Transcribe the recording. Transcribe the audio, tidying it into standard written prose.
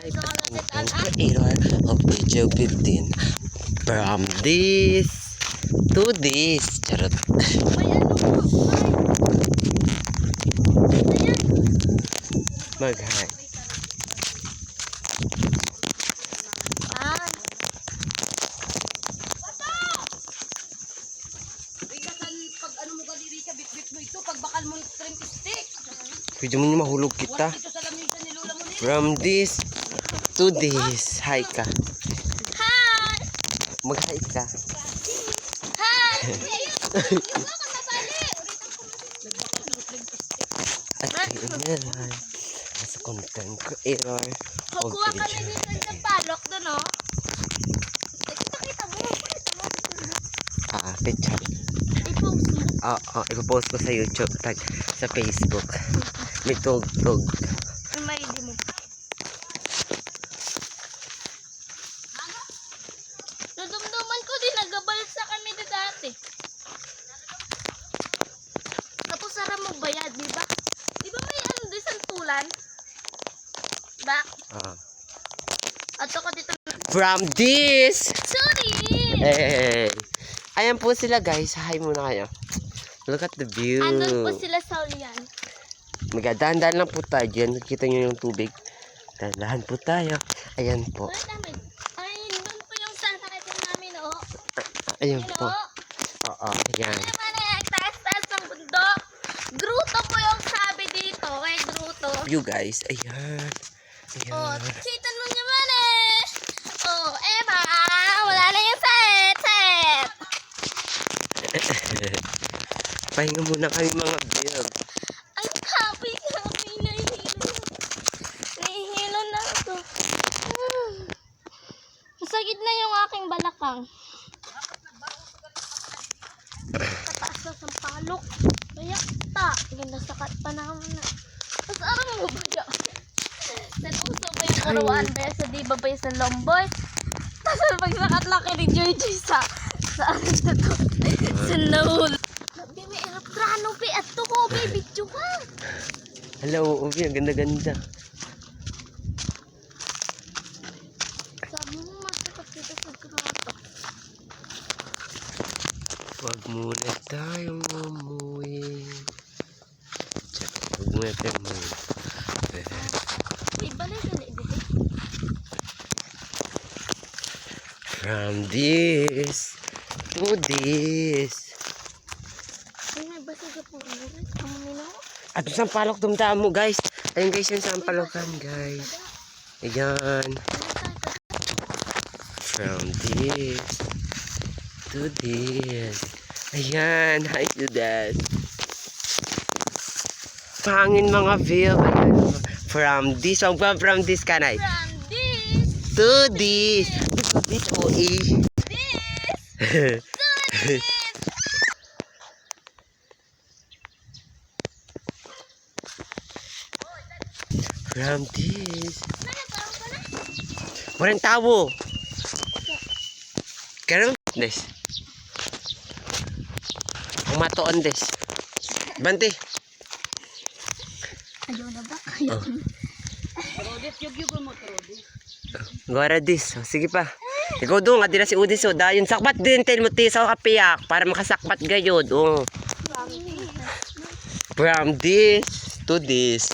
Content creator of video 15. From this to this. Charot. Mag-hi. Pwede mo niyo mahulog kita. From this to this. Hi ka. Hi! Mag-hi ka. Hi! At kailangan as content creator of Kukuha ka na video. dito sa palok doon, no? Kita mo. Picture. I-post mo. Ipopost ko sa YouTube, tag sa Facebook. May tug-tug. May di mo. Nadumduman ko din, nagabalit sa kami na dati. Tapos sarang magbayad, di ba? Di ba may ano din, santulan? Diba? At ako dito. From this. Sorry! Hey. Ayan po sila guys. Hi muna kayo. Look at the view. Andun po sila sa ulian. Magdahan-dahan lang po tayo dyan. Nakikita nyo yung tubig. Dahan po tayo. Ayan po. Wala namin. Ay, doon po yung sasakit namin, oh. Ayan Yun, po. oh. Oo. Ayan. Ano naman eh, taas-taas ng bundok. Gruto po yung sabi dito. Eh, gruto. View guys. Ayan. Oh, Ayan. kita mo naman eh. Oh, Emma, wala na yung set. Pahinga muna kami mga build. Ang happy, nahihilo. Nahihilo na ito. Masakit na yung aking balakang. Pataas na sa palok. Kaya ta, ganda sakat pa naman na. Tapos arang mo ba yan? Naluso ba yung kuruan ba sa di ba ba yung sa lomboy? Tapos pagsakat laki ni Georgie sa ano na to? Sa nahul. Sabi may aeroplano be at to ko be video ka. Hello, Ubi. Ang ganda-ganda. Sabi mo masakot dito sa grotto. Huwag muna tayong umuwi. Huwag muna tayong umuwi. Uy, balay ka na dito. From this to this. Ay, may basa ka po. Ang minaw. At isang palok dumdaan mo guys. Ayun guys yung isang palokan guys. Ayan. From this to this. Ayan. Hi to that. Pangin mga view. Ayan. From this. From this kanay. From this To this. This o this From this. Nagataw ka na? Walang tawo. Karon des. Ang matoon des. Banti. Ayaw na ba? Oh. Gwara dis. Sige pa. Ikaw doon, adila si Udis. Dayon sakbat din. Tel mo tisaw kapiyak. Para makasakbat gayod. Oh. From this to this.